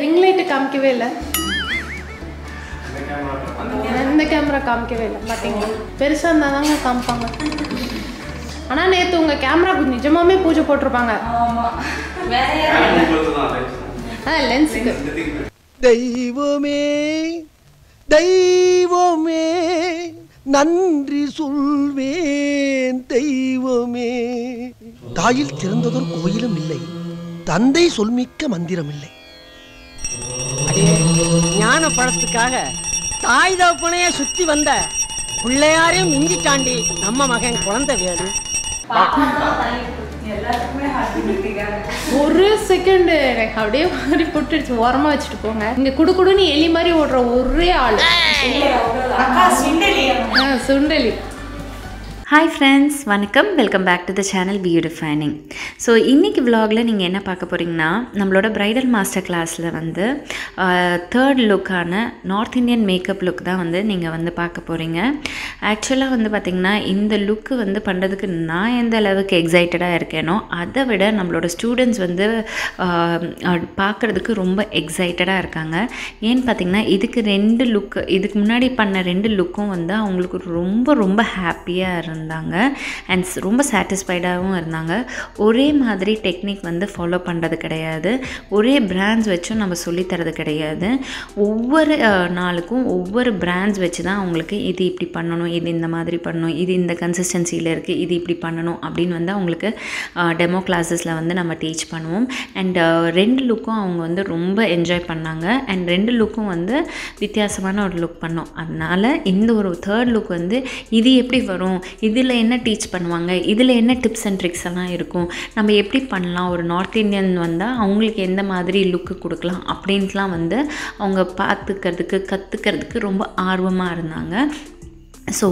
Ring light காமிக்கவே இல்லை, எந்த camera காமிக்கவே இல்லை. பார்த்தீங்களா, பெருசாக இருந்தால் தாங்க காமிப்பாங்க. ஆனால் நேற்று உங்கள் கேமராவுக்கு நிஜமாவே பூஜை போட்டிருப்பாங்க. லென்ஸுக்கு. தெய்வமே தெய்வமே நன்றி சொல்வேன் தெய்வமே. தாயில் சிறந்ததொரு கோயிலும் இல்லை, தந்தை சொல்மிக்க மந்திரம் இல்லை. ஞான பழத்துக்காக தாய் தகப்பனைய சுத்தி வந்த பிள்ளையாரையும் மிஞ்சிட்டாண்டி நம்ம மகன் குழந்தை வேலு. ஒரு செகண்ட் எனக்கு அப்படியே மாதிரி போட்டுடுச்சு. ஓரமாக வச்சுட்டு போங்க. இங்கே குடுக்குடுன்னு எலி மாதிரி ஓடுற ஒரே ஆள் சுண்டலி. ஹாய் ஃப்ரெண்ட்ஸ், வணக்கம். Welcome back to the channel beautifying. So இன்றைக்கி விலாகில் நீங்கள் என்ன பார்க்க போகிறீங்கன்னா, நம்மளோட ப்ரைடல் மாஸ்டர் கிளாஸில் வந்து தேர்ட் லுக்கான நார்த் இந்தியன் மேக்கப் லுக் தான் வந்து நீங்கள் வந்து பார்க்க போகிறீங்க. ஆக்சுவலாக வந்து பார்த்திங்கன்னா இந்த லுக்கு வந்து பண்ணுறதுக்கு நான் எந்த அளவுக்கு எக்ஸைட்டடாக இருக்கேனோ அதை விட நம்மளோட ஸ்டூடெண்ட்ஸ் வந்து பார்க்குறதுக்கு ரொம்ப எக்ஸைட்டடாக இருக்காங்க. ஏன்னு பார்த்திங்கன்னா இதுக்கு முன்னாடி பண்ண 2 லுக்கும் வந்து அவங்களுக்கு ரொம்ப ரொம்ப ஹாப்பியாக இருந்தாங்க அண்ட் ரொம்ப சாட்டிஸ்ஃபைடாகவும் இருந்தாங்க. ஒரே மாதிரி டெக்னிக் வந்து ஃபாலோ பண்ணுறது கிடையாது, ஒரே பிராண்ட்ஸ் வச்சும் நம்ம சொல்லித்தரது கிடையாது. ஒவ்வொரு நாளுக்கும் ஒவ்வொரு பிராண்ட்ஸ் வச்சு தான் அவங்களுக்கு இது இப்படி பண்ணணும், இது இந்த மாதிரி பண்ணணும், இது இந்த கன்சிஸ்டன்சியில் இருக்குது, இது இப்படி பண்ணணும் அப்படின்னு வந்து அவங்களுக்கு டெமோ கிளாஸஸில் வந்து நம்ம டீச் பண்ணுவோம். அண்ட் 2 லுக்கும் அவங்க வந்து ரொம்ப என்ஜாய் பண்ணாங்க. அண்ட் 2 லுக்கும் வந்து வித்தியாசமான ஒரு லுக் பண்ணோம். அதனால் இந்த ஒரு தேர்ட் லுக் வந்து இது எப்படி வரும், இதில் என்ன டீச் பண்ணுவாங்க, இதில் என்ன டிப்ஸ் அண்ட் ட்ரிக்ஸ் எல்லாம் இருக்கும், நம்ம எப்படி பண்ணலாம், ஒரு நார்த் இந்தியன் வந்தால் அவங்களுக்கு எந்த மாதிரி லுக்கு கொடுக்கலாம் அப்படின்ட்டுலாம் வந்து அவங்க கற்றுக்கிறதுக்கு ரொம்ப ஆர்வமாக இருந்தாங்க. ஸோ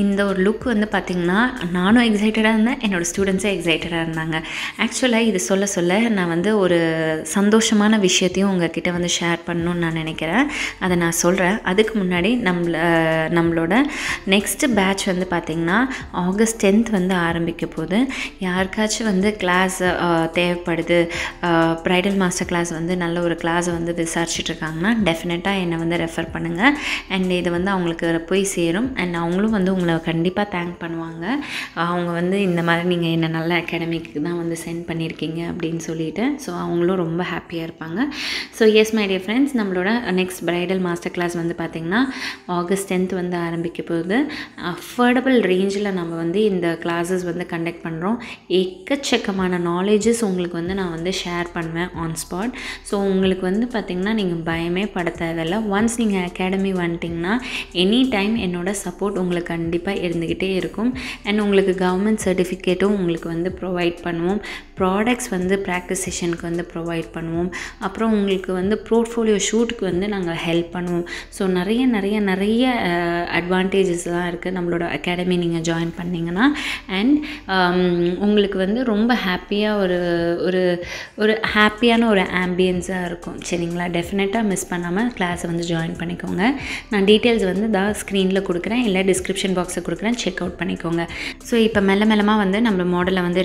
இந்த ஒரு லுக் வந்து பார்த்திங்கன்னா நானும் எக்ஸைட்டடாக இருந்தேன், என்னோடய ஸ்டூடெண்ட்ஸும் எக்ஸைட்டடாக இருந்தாங்க. ஆக்சுவலாக இது சொல்ல நான் வந்து ஒரு சந்தோஷமான விஷயத்தையும் உங்கள்கிட்ட வந்து ஷேர் பண்ணணுன்னு நான் நினைக்கிறேன். அதை நான் சொல்கிறேன். அதுக்கு முன்னாடி நம்மளோட நெக்ஸ்ட்டு பேட்ச் வந்து பார்த்திங்கன்னா ஆகஸ்ட் 10th வந்து ஆரம்பிக்க போகுது. யாருக்காச்சும் வந்து கிளாஸ் தேவைப்படுது, ப்ரைடல் மாஸ்டர் கிளாஸ் வந்து நல்ல ஒரு கிளாஸை வந்து விசாரிச்சுட்ருக்காங்கன்னா டெஃபினட்டாக என்னை வந்து ரெஃபர் பண்ணுங்கள். அண்ட் இது வந்து அவங்களுக்கு போய் சேரும். அண்ட் அவங்களும் வந்து உங்களை கண்டிப்பாக தேங்க் பண்ணுவாங்க. அவங்க வந்து இந்த மாதிரி நீங்கள் என்ன நல்ல அகாடமிக்கு தான் வந்து சென்ட் பண்ணியிருக்கீங்க அப்படின்னு சொல்லிட்டு. ஸோ அவங்களும் ரொம்ப ஹாப்பியாக இருப்பாங்க. So S my dear friends, நம்மளோட நெக்ஸ்ட் ப்ரைடல் மாஸ்டர் கிளாஸ் வந்து பார்த்திங்கன்னா ஆகஸ்ட் 10th வந்து ஆரம்பிக்க போகுது. அஃபோர்டபுள் ரேஞ்சில் நம்ம வந்து இந்த கிளாஸஸ் வந்து கண்டக்ட் பண்ணுறோம். எக்கச்சக்கமான நாலேஜஸ் உங்களுக்கு வந்து நான் வந்து ஷேர் பண்ணுவேன் ஆன் ஸ்பாட். ஸோ உங்களுக்கு வந்து பார்த்திங்கன்னா நீங்கள் பயமே பட தேவையில்லை. ஒன்ஸ் நீங்கள் அகாடமி வந்துட்டிங்கன்னா எனி டைம் என்னோட சப்போர்ட் உங்களுக்கு கண்டிப்பாக இருந்துக்கிட்டே இருக்கும். அண்ட் உங்களுக்கு கவர்மெண்ட் சர்டிஃபிகேட்டும் உங்களுக்கு வந்து ப்ரொவைட் பண்ணுவோம். ப்ராடக்ட்ஸ் வந்து ப்ராக்டிஸ் செஷனுக்கு வந்து ப்ரொவைட் பண்ணுவோம். அப்புறம் உங்களுக்கு வந்து போர்ட்ஃபோலியோ ஷூட்டுக்கு வந்து நாங்கள் ஹெல்ப் பண்ணுவோம். ஸோ நிறைய அட்வான்டேஜஸ்லாம் இருக்குது நம்மளோட அகாடமி நீங்கள் ஜாயின் பண்ணிங்கன்னா. அண்ட் உங்களுக்கு வந்து ரொம்ப ஹாப்பியாக ஒரு ஹாப்பியான ஒரு ஆம்பியன்ஸாக இருக்கும். சரிங்களா? டெஃபினட்டாக மிஸ் பண்ணாமல் கிளாஸை வந்து ஜாயின் பண்ணிக்கோங்க. நான் டீட்டெயில்ஸ் வந்து ஸ்க்ரீனில் கொடுக்குறேன், இல்லை டிஸ்கிரிப்ஷன் பாக்ஸில் கொடுக்குறேன், செக் அவுட் பண்ணிக்கோங்க. ஸோ இப்போ மெல்லமாக வந்து நம்ம மாடலை வந்து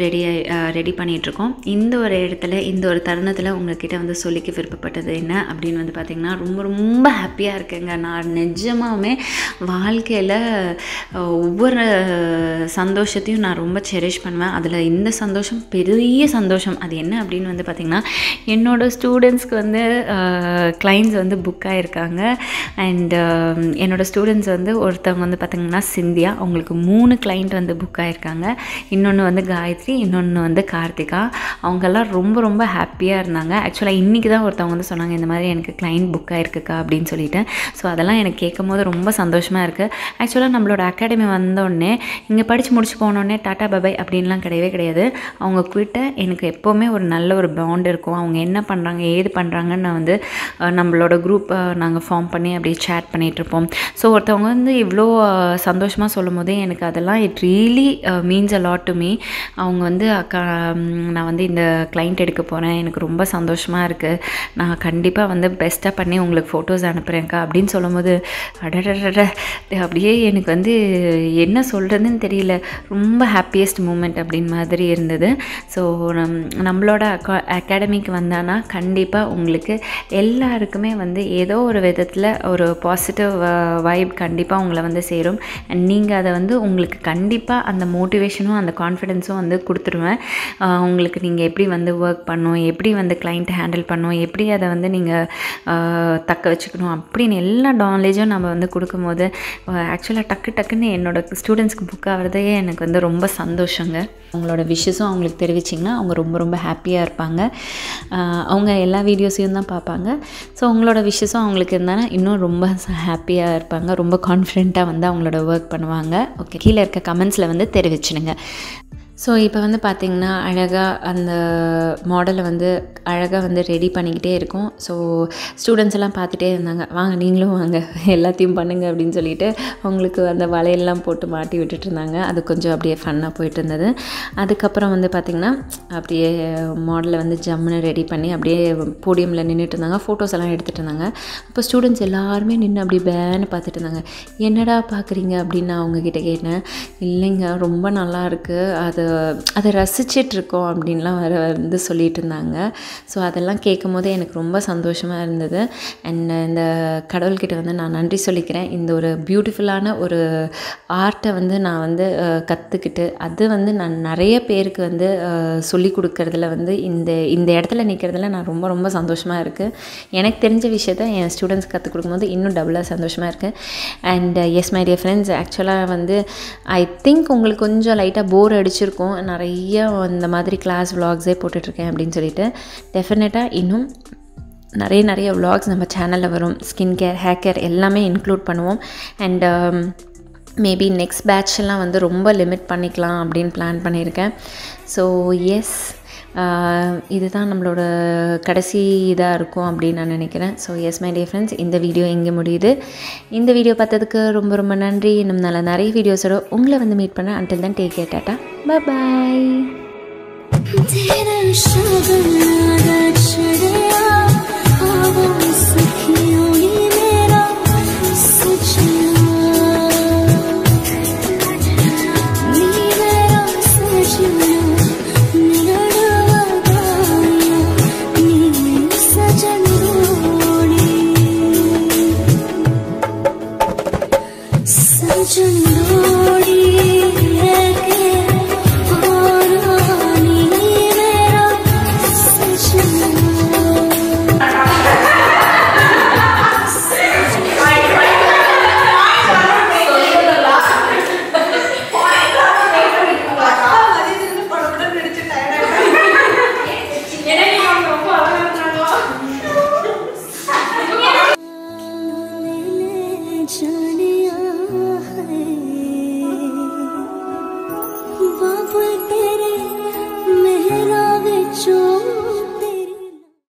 ரெடி பண்ணிகிட்ருக்கோம். இந்த ஒரு இடத்துல இந்த ஒரு தருணத்தில் உங்கள்கிட்ட வந்து சொல்லிக்க விருப்பப்பட்டது என்ன அப்படின்னு வந்து பார்த்திங்கன்னா, ரொம்ப ஹாப்பியாக இருக்கேங்க. நான் நிஜமாகவே வாழ்க்கையில் ஒவ்வொரு சந்தோஷத்தையும் நான் ரொம்ப செரிஷ் பண்ணுவேன். அதில் இந்த சந்தோஷம் பெரிய சந்தோஷம். அது என்ன அப்படின்னு வந்து பார்த்திங்கன்னா, என்னோடய ஸ்டூடெண்ட்ஸ்க்கு வந்து கிளைண்ட்ஸ் வந்து புக் ஆகிருக்காங்க. அண்ட் என்னோடய ஸ்டூடெண்ட்ஸ் வந்து ஒருத்தவங்க வந்து பார்த்திங்கன்னா சிந்தியா, அவங்களுக்கு 3 கிளைண்ட் வந்து புக் ஆகிருக்காங்க. இன்னொன்று வந்து காயத்ரி, இன்னொன்று வந்து கார்த்திக். ரேகா, அவங்கெல்லாம் ரொம்ப ரொம்ப ஹாப்பியாக இருந்தாங்க. ஆக்சுவலாக இன்றைக்கி தான் ஒருத்தவங்க வந்து சொன்னாங்க, இந்த மாதிரி எனக்கு கிளைண்ட் புக் ஆகிருக்குக்கா அப்படின்னு சொல்லிட்டு. ஸோ அதெல்லாம் எனக்கு கேட்கும் போது ரொம்ப சந்தோஷமாக இருக்குது. ஆக்சுவலாக நம்மளோட அகாடமி வந்தோடனே இங்கே படித்து முடிச்சு போனோடனே டாட்டா பபாய் அப்படின்லாம் கிடையவே கிடையாது. அவங்க கிட்ட எனக்கு எப்போவுமே ஒரு நல்ல ஒரு பாண்ட் இருக்கும். அவங்க என்ன பண்ணுறாங்க ஏது பண்ணுறாங்கன்னு நான் வந்து நம்மளோட குரூப் நாங்கள் ஃபார்ம் பண்ணி அப்படியே சேட் பண்ணிகிட்ருப்போம். ஸோ ஒருத்தவங்க வந்து இவ்வளோ சந்தோஷமாக சொல்லும் போதே எனக்கு அதெல்லாம் it really means a lot to me. அவங்க வந்து அக்கா நான் வந்து இந்த கிளைண்ட் எடுக்க போகிறேன், எனக்கு ரொம்ப சந்தோஷமாக இருக்குது, நான் கண்டிப்பாக வந்து பெஸ்ட்டாக பண்ணி உங்களுக்கு ஃபோட்டோஸ் அனுப்புகிறேன்க்கா அப்படின்னு சொல்லும் போது அடடட அப்படியே எனக்கு வந்து என்ன சொல்கிறதுன்னு தெரியல, ரொம்ப ஹாப்பியஸ்ட் மூமெண்ட் அப்படின்னு மாதிரி இருந்தது. ஸோ நம்மளோட அகாடமிக்கு வந்தானா கண்டிப்பாக உங்களுக்கு எல்லாருக்குமே வந்து ஏதோ ஒரு விதத்தில் ஒரு பாசிட்டிவ் வைப் கண்டிப்பாக உங்களை வந்து சேரும். அண்ட் நீங்கள் அதை வந்து உங்களுக்கு கண்டிப்பாக அந்த மோட்டிவேஷனும் அந்த கான்ஃபிடென்ஸும் வந்து கொடுத்துருவேன். உங்களுக்கு நீங்கள் எப்படி வந்து ஒர்க் பண்ணணும், எப்படி வந்து கிளைண்ட்டை ஹேண்டில் பண்ணணும், எப்படி அதை வந்து நீங்கள் தக்க வச்சுக்கணும் அப்படின்னு எல்லா நாலேஜும் நம்ம வந்து கொடுக்கும்போது ஆக்சுவலாக டக்குன்னு என்னோடய ஸ்டூடெண்ட்ஸ்க்கு புக் ஆகிறதே எனக்கு வந்து ரொம்ப சந்தோஷங்க. அவங்களோட விஷஸும் அவங்களுக்கு தெரிவிச்சிங்கன்னா அவங்க ரொம்ப ரொம்ப ஹாப்பியாக இருப்பாங்க. அவங்க எல்லா வீடியோஸையும் தான் பார்ப்பாங்க. ஸோ அவங்களோட விஷஸும் அவங்களுக்கு இருந்தால் இன்னும் ரொம்ப ஹாப்பியாக இருப்பாங்க, ரொம்ப கான்ஃபிடென்ட்டாக வந்து அவங்களோட ஒர்க் பண்ணுவாங்க. ஓகே, கீழே இருக்க கமெண்ட்ஸில் வந்து தெரிவிச்சுடுங்க. ஸோ இப்போ வந்து பார்த்திங்கன்னா அழகாக அந்த மாடலை வந்து அழகாக வந்து ரெடி பண்ணிக்கிட்டே இருக்கும். ஸோ ஸ்டூடெண்ட்ஸ் எல்லாம் பார்த்துட்டே இருந்தாங்க, வாங்க நீங்களும் வாங்க எல்லாத்தையும் பண்ணுங்க அப்படின்னு சொல்லிட்டு அவங்களுக்கு அந்த வலையெல்லாம் போட்டு மாட்டி விட்டுட்டு இருந்தாங்க. அது கொஞ்சம் அப்படியே ஃபன்னாக போயிட்டு இருந்தது. அதுக்கப்புறம் வந்து பார்த்திங்கன்னா அப்படியே மாடலை வந்து ஜம்முன்னு ரெடி பண்ணி அப்படியே போடியமில் நின்றுட்டு இருந்தாங்க, ஃபோட்டோஸ் எல்லாம் எடுத்துகிட்டு இருந்தாங்க. அப்போ ஸ்டூடெண்ட்ஸ் எல்லாருமே நின்று அப்படி பேன்னு பார்த்துட்டு இருந்தாங்க. என்னடா பார்க்குறீங்க அப்படின்னு நான் அவங்கக்கிட்ட கேட்டேன். இல்லைங்க ரொம்ப நல்லா இருக்குது, அதை ரசிச்சிட்ருக்கோம் அப்படின்லாம் வந்து சொல்லிகிட்டு இருந்தாங்க. ஸோ அதெல்லாம் கேட்கும் போதே எனக்கு ரொம்ப சந்தோஷமாக இருந்தது. அண்ட் இந்த கடவுள்கிட்ட வந்து நான் நன்றி சொல்லிக்கிறேன். இந்த ஒரு பியூட்டிஃபுல்லான ஒரு ஆர்ட்டை வந்து நான் வந்து கற்றுக்கிட்டு அது வந்து நான் நிறைய பேருக்கு வந்து சொல்லி கொடுக்கறதுல வந்து இந்த இடத்துல நிற்கிறதுல நான் ரொம்ப ரொம்ப சந்தோஷமாக இருக்குது. எனக்கு தெரிஞ்ச விஷயத்த என் ஸ்டூடெண்ட்ஸ் கற்றுக் கொடுக்கும்போது இன்னும் டபுளாக சந்தோஷமாக இருக்குது. And S my dear friends, ஆக்சுவலாக வந்து ஐ திங்க் உங்களுக்கு கொஞ்சம் லைட்டாக போர் அடிச்சிருக்கும், நிறைய இந்த மாதிரி கிளாஸ் விலாக்ஸே போட்டுட்ருக்கேன் அப்படின்னு சொல்லிட்டு. டெஃபினட்டாக இன்னும் நிறைய விலாக்ஸ் நம்ம சேனலில் வரும். ஸ்கின் கேர், ஹேர் கேர் எல்லாமே இன்க்ளூட் பண்ணுவோம். அண்ட் மேபி நெக்ஸ்ட் பேட்ச்லாம் வந்து ரொம்ப லிமிட் பண்ணிக்கலாம் அப்படின்னு பிளான் பண்ணியிருக்கேன். ஸோ எஸ், இதுதான் நம்மளோட கடைசி இதாக இருக்கும் அப்படின்னு நான் நினைக்கிறேன். So S my dear friends, இந்த வீடியோ இங்கே முடியுது. இந்த வீடியோ பார்த்ததுக்கு ரொம்ப ரொம்ப நன்றி. இன்னும் நிறைய வீடியோஸோட உங்களை வந்து மீட் பண்ணேன். Until then take care, tata, பாய்.